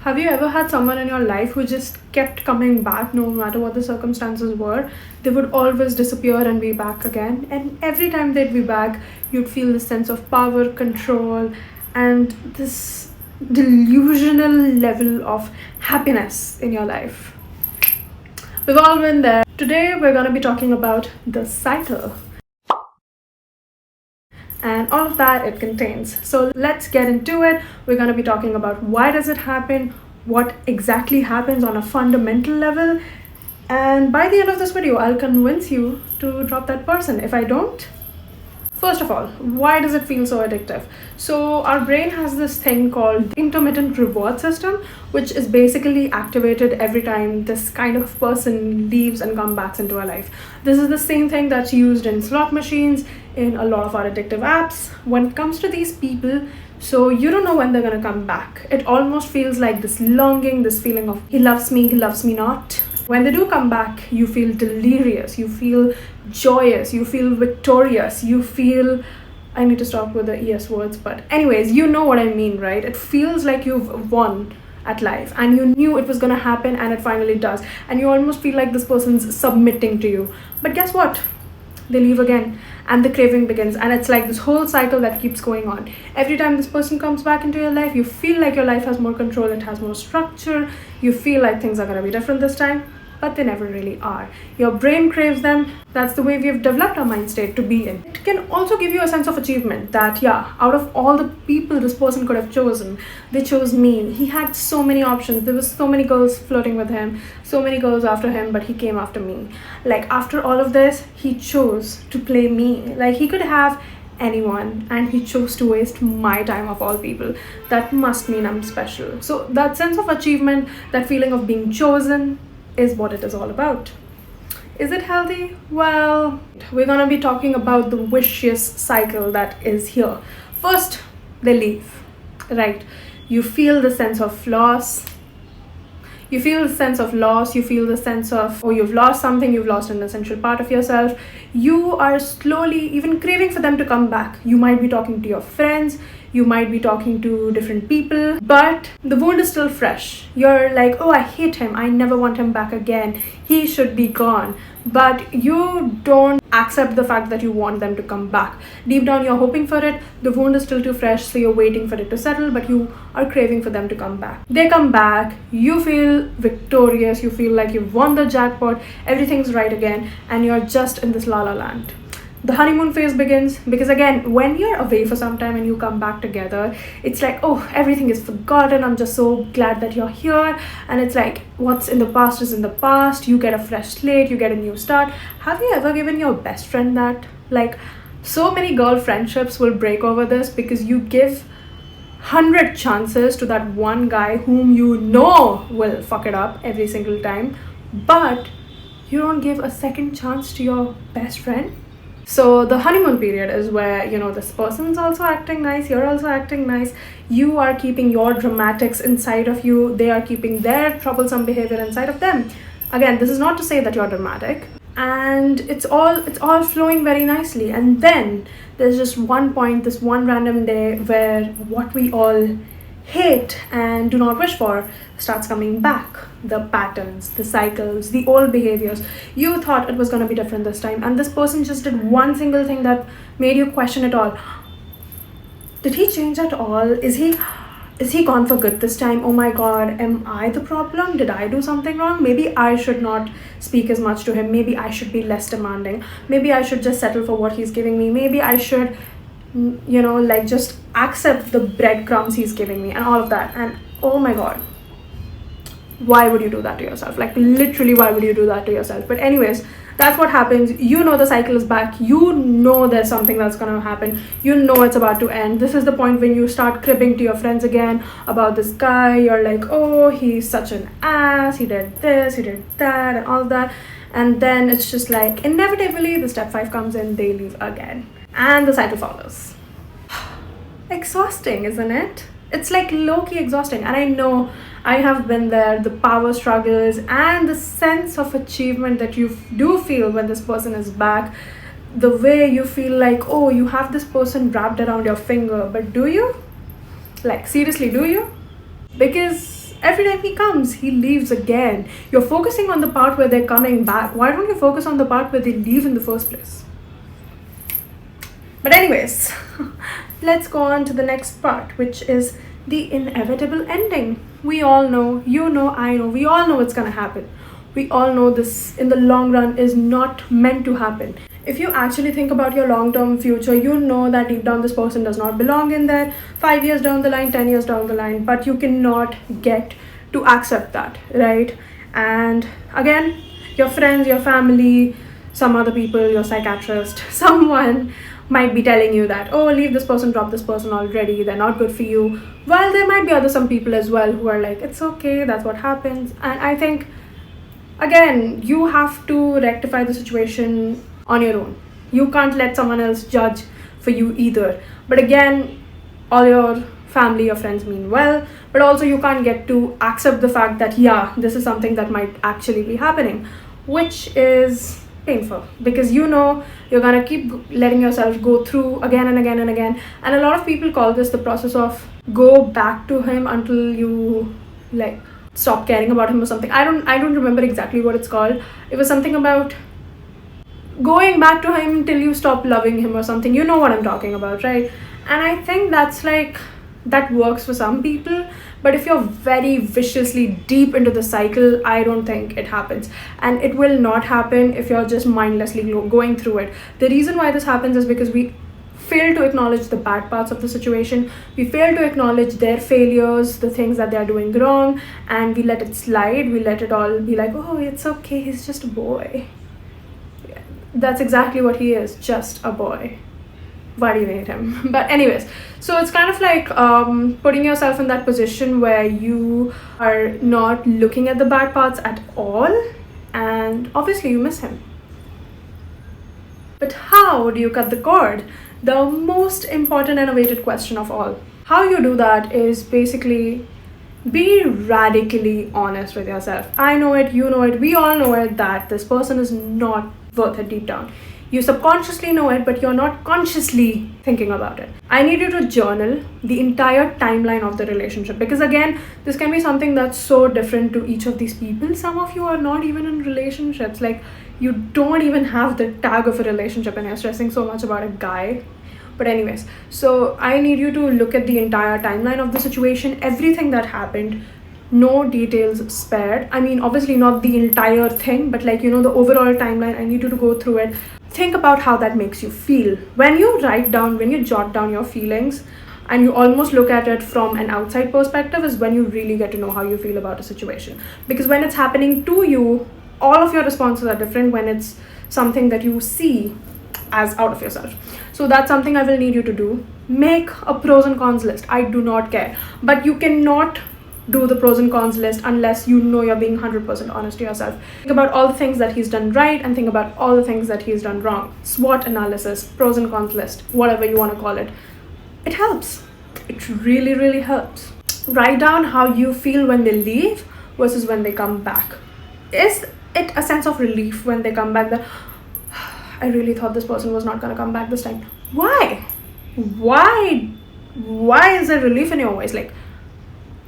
Have you ever had someone in your life who just kept coming back no matter what the circumstances were? They would always disappear and be back again. And every time they'd be back, you'd feel this sense of power, control, and this delusional level of happiness in your life. We've all been there. Today, we're going to be talking about the cycle and all of that it contains. So let's get into it. We're going to be talking about why does it happen, what exactly happens on a fundamental level, and by the end of this video I'll convince you to drop that person. If I don't, first of all, why does it feel so addictive? So our brain has this thing called the intermittent reward system, which is basically activated every time this kind of person leaves and comes back into our life. This is the same thing that's used in slot machines, in a lot of our addictive apps. When it comes to these people, so you don't know when they're gonna come back. It almost feels like this longing, this feeling of he loves me not. When they do come back, you feel delirious, you feel joyous, you feel victorious, you feel, I need to stop with the ES words, but anyways, you know what I mean, right? It feels like you've won at life and you knew it was gonna happen and it finally does. And you almost feel like this person's submitting to you. But guess what? They leave again and the craving begins, and it's like this whole cycle that keeps going on. Every time this person comes back into your life, you feel like your life has more control, it has more structure, you feel like things are going to be different this time, but they never really are. Your brain craves them. That's the way we've developed our mind state to be in. It can also give you a sense of achievement that, yeah, out of all the people this person could have chosen, they chose me. He had so many options. There was so many girls flirting with him, so many girls after him, but he came after me. Like, after all of this, he chose to play me. Like, he could have anyone and he chose to waste my time of all people. That must mean I'm special. So that sense of achievement, that feeling of being chosen, is what it is all about. Is it healthy? Well, we're gonna be talking about the vicious cycle that is here. First, they leave, right? You feel the sense of loss. You feel the sense of loss, you feel the sense of, oh, you've lost something, you've lost an essential part of yourself. You are slowly even craving for them to come back. You might be talking to your friends, you might be talking to different people, but the wound is still fresh. You're like, oh, I hate him, I never want him back again, he should be gone. But you don't accept the fact that you want them to come back. Deep down, you're hoping for it. The wound is still too fresh, so you're waiting for it to settle, but you are craving for them to come back. They come back, you feel victorious, you feel like you've won the jackpot, everything's right again, and you're just in this la la land. The honeymoon phase begins because, again, when you're away for some time and you come back together, it's like, oh, everything is forgotten, I'm just so glad that you're here. And it's like, what's in the past is in the past. You get a fresh slate, you get a new start. Have you ever given your best friend that? Like, so many girl friendships will break over this because you give 100 chances to that one guy whom you know will fuck it up every single time, but you don't give a second chance to your best friend. So the honeymoon period is where, you know, this person's also acting nice, you're also acting nice, you are keeping your dramatics inside of you, they are keeping their troublesome behavior inside of them. Again, this is not to say that you're dramatic, and it's all flowing very nicely. And then there's just one point, this one random day, where what we all hate and do not wish for starts coming back. The patterns, the cycles, the old behaviors. You thought it was going to be different this time, and this person just did one single thing that made you question it all. Did he change at all? Is he gone for good this time? Oh my god, am I the problem? Did I do something wrong? Maybe I should not speak as much to him. Maybe I should be less demanding. Maybe I should just settle for what he's giving me. Maybe I should, you know, like, just accept the breadcrumbs he's giving me and all of that. And oh my god, why would you do that to yourself? Like, literally, why would you do that to yourself? But anyways, that's what happens. You know the cycle is back. You know there's something that's gonna happen. You know it's about to end. This is the point when you start cribbing to your friends again about this guy. You're like, oh, he's such an ass, he did this, he did that, and all that. And then it's just like, inevitably, the step 5 comes in, they leave again, and the cycle follows. Exhausting, isn't it? It's like low-key exhausting. And I know I have been there. The power struggles and the sense of achievement that you do feel when this person is back, the way you feel like, oh, you have this person wrapped around your finger, but do you? Like, seriously, do you? Because Every time he comes, he leaves again. You're focusing on the part where they're coming back. Why don't you focus on the part where they leave in the first place? But anyways, let's go on to the next part, which is the inevitable ending. We all know, you know, I know, we all know it's gonna happen. We all know this in the long run is not meant to happen. If you actually think about your long-term future, you know that deep down this person does not belong in there 5 years down the line, 10 years down the line, but you cannot get to accept that, right? And again, your friends, your family, some other people, your psychiatrist, someone might be telling you that, oh, leave this person, drop this person already, they're not good for you. Well, there might be some people as well who are like, it's okay, that's what happens. And I think, again, you have to rectify the situation on your own. You can't let someone else judge for you either. But again, all your family, your friends mean well, but also you can't get to accept the fact that, yeah, this is something that might actually be happening, which is painful, because you know you're gonna keep letting yourself go through again and again and again. And a lot of people call this the process of go back to him until you like stop caring about him or something. I don't remember exactly what it's called. It was something about going back to him till you stop loving him or something. You know what I'm talking about, right? And I think that's like, that works for some people, but if you're very viciously deep into the cycle, I don't think it happens. And it will not happen if you're just mindlessly going through it. The reason why this happens is because we fail to acknowledge the bad parts of the situation. We fail to acknowledge their failures, the things that they're doing wrong, and we let it slide. We let it all be like, oh, it's okay, he's just a boy. Yeah, that's exactly what he is, just a boy. Why do you hate him? But anyways, so it's kind of like putting yourself in that position where you are not looking at the bad parts at all, and obviously you miss him. But how do you cut the cord? The most important and awaited question of all. How you do that is basically be radically honest with yourself. I know it, you know it, we all know it, that this person is not worth it deep down. You subconsciously know it, but you're not consciously thinking about it. I need you to journal the entire timeline of the relationship, because again, this can be something that's so different to each of these people. Some of you are not even in relationships. Like, you don't even have the tag of a relationship and you're stressing so much about a guy. But anyways, so I need you to look at the entire timeline of the situation, everything that happened, no details spared. I mean, obviously not the entire thing, but like, you know, the overall timeline. I need you to go through it. Think about how that makes you feel. When you jot down your feelings and you almost look at it from an outside perspective, is when you really get to know how you feel about a situation. Because when it's happening to you, all of your responses are different when it's something that you see as out of yourself. So that's something I will need you to do. Make a pros and cons list. I do not care. But you cannot do the pros and cons list unless you know you're being 100% honest to yourself. Think about all the things that he's done right and think about all the things that he's done wrong. SWOT analysis, pros and cons list, whatever you want to call it. It helps. It really, really helps. Write down how you feel when they leave versus when they come back. Is it a sense of relief when they come back that I really thought this person was not going to come back this time? Why is there relief in your voice? Like,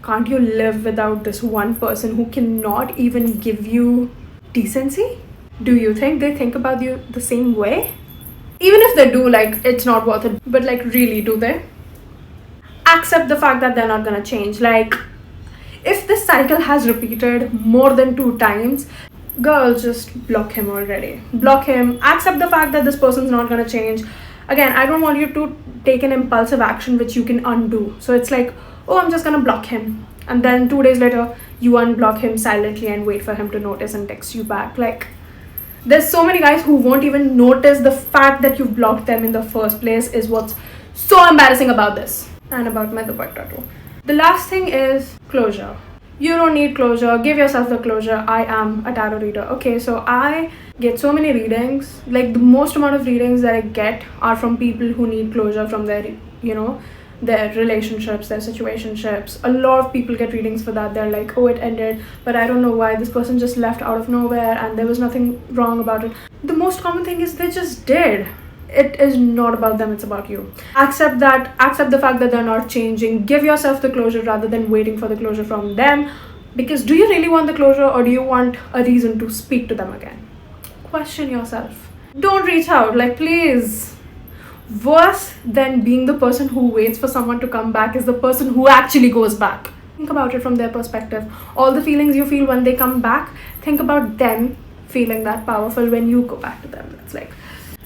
can't you live without this one person who cannot even give you decency? Do you think they think about you the same way? Even if they do, like, it's not worth it. But like, really, do they? Accept the fact that they're not gonna change. Like, if this cycle has repeated more than 2 times, girl, just block him already. Block him. Accept the fact that this person's not gonna change. Again, I don't want you to take an impulsive action which you can undo. So it's like, oh, I'm just gonna block him, and then 2 days later you unblock him silently and wait for him to notice and text you back. Like, there's so many guys who won't even notice the fact that you've blocked them in the first place, is what's so embarrassing about this and about my dupatta too. The last thing is closure. You don't need closure. Give yourself the closure. I am a tarot reader. Okay, so I get so many readings. Like, the most amount of readings that I get are from people who need closure from their, you know, their relationships, their situationships. A lot of people get readings for that. They're like, oh, it ended, but I don't know why. This person just left out of nowhere and there was nothing wrong about it. The most common thing is they just did. it is not about them, it's about you. Accept the fact that they're not changing. Give yourself the closure rather than waiting for the closure from them. Because do you really want the closure, or do you want a reason to speak to them again? Question yourself. Don't reach out, like, please. Worse than being the person who waits for someone to come back is the person who actually goes back. Think about it from their perspective. All the feelings you feel when they come back, think about them feeling that powerful when you go back to them. It's like,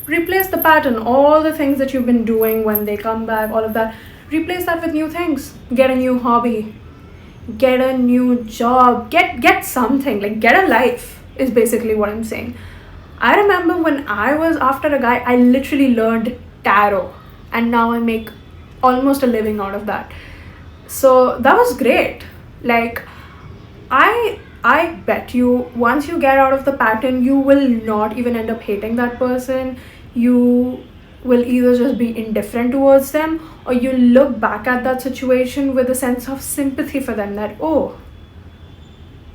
replace the pattern. All the things that you've been doing when they come back, all of that, replace that with new things. Get a new hobby, get a new job, get something, like get a life is basically what I'm saying. I remember when I was after a guy, I literally learned tarot, and now I make almost a living out of that. So that was great. Like, I bet you once you get out of the pattern, you will not even end up hating that person. You will either just be indifferent towards them, or you look back at that situation with a sense of sympathy for them, that, oh,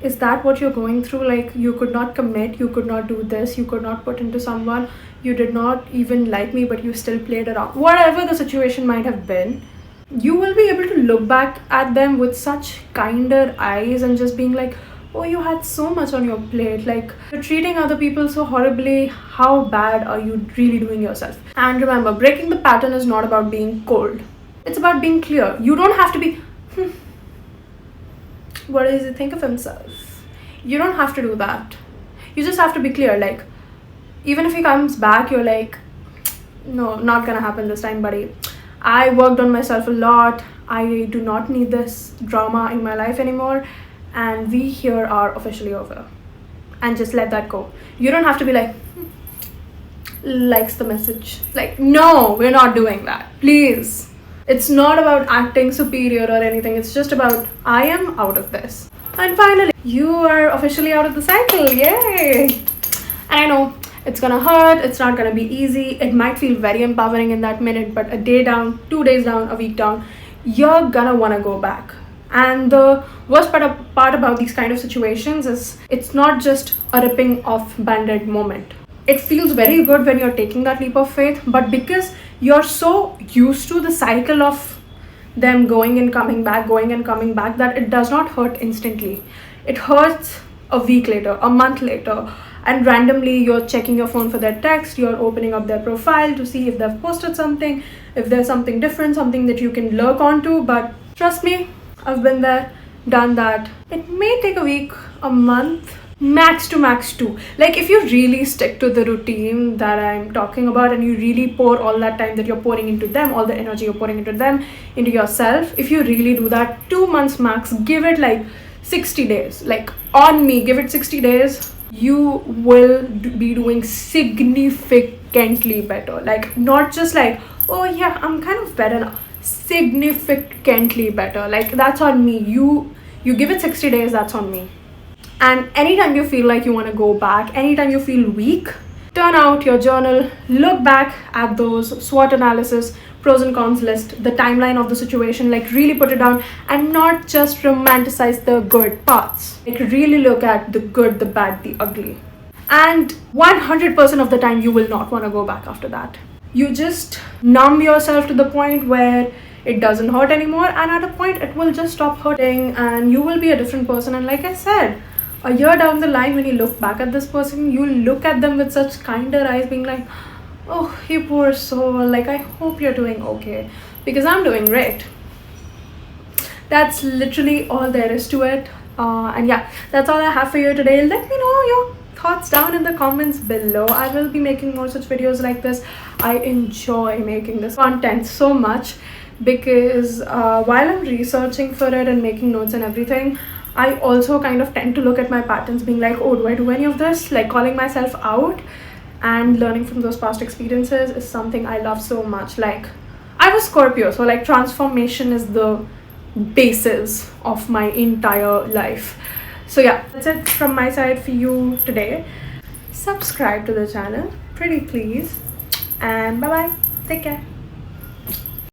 is that what you're going through? Like, you could not commit, you could not do this, you could not put into someone, you did not even like me, but you still played around. Whatever the situation might have been, you will be able to look back at them with such kinder eyes and just being like, oh, you had so much on your plate, like, you're treating other people so horribly. How bad are you really doing yourself? And remember, breaking the pattern is not about being cold, it's about being clear. You don't have to be what does he think of himself? You don't have to do that. You just have to be clear. Like, even if he comes back, you're like, no, not gonna happen this time, buddy. I worked on myself a lot. I do not need this drama in my life anymore, and we here are officially over. And just let that go. You don't have to be like, likes the message. Like, no, we're not doing that, please. It's not about acting superior or anything. It's just about, I am out of this. And finally, you are officially out of the cycle. Yay! And I know it's gonna hurt, it's not gonna be easy, it might feel very empowering in that minute, but a day down, 2 days down, a week down, you're gonna wanna go back. And the worst part about these kind of situations is it's not just a ripping off band-aid moment. It feels very good when you're taking that leap of faith, but because you're so used to the cycle of them going and coming back, that it does not hurt instantly. It hurts a week later, a month later, and randomly you're checking your phone for their text, you're opening up their profile to see if they've posted something, if there's something different, something that you can lurk onto. But trust me, I've been there, done that. It may take a week, a month, max to max 2. Like, if you really stick to the routine that I'm talking about, and you really pour all that time that you're pouring into them, all the energy you're pouring into them, into yourself, if you really do that, 2 months max, give it like 60 days. Like, on me, give it 60 days, you will be doing significantly better. Like, not just like, oh yeah, I'm kind of better now. Significantly better. Like, that's on me. You give it 60 days, that's on me. And anytime you feel like you want to go back, anytime you feel weak, turn out your journal, look back at those SWOT analysis, pros and cons list, the timeline of the situation, like really put it down, and not just romanticize the good parts. Like, really look at the good, the bad, the ugly. And 100% of the time you will not want to go back after that. You just numb yourself to the point where it doesn't hurt anymore, and at a point it will just stop hurting and you will be a different person. And like I said, a year down the line, when you look back at this person, you look at them with such kinder eyes, being like, oh, you poor soul, like, I hope you're doing okay, because I'm doing great. That's literally all there is to it. And yeah, that's all I have for you today. Let me know your thoughts down in the comments below. I will be making more such videos like this. I enjoy making this content so much because while I'm researching for it and making notes and everything, I also kind of tend to look at my patterns, being like, oh, do I do any of this? Like, calling myself out and learning from those past experiences is something I love so much. Like, I was Scorpio, so like transformation is the basis of my entire life. So yeah, that's it from my side for you today. Subscribe to the channel, pretty please, and bye bye. Take care.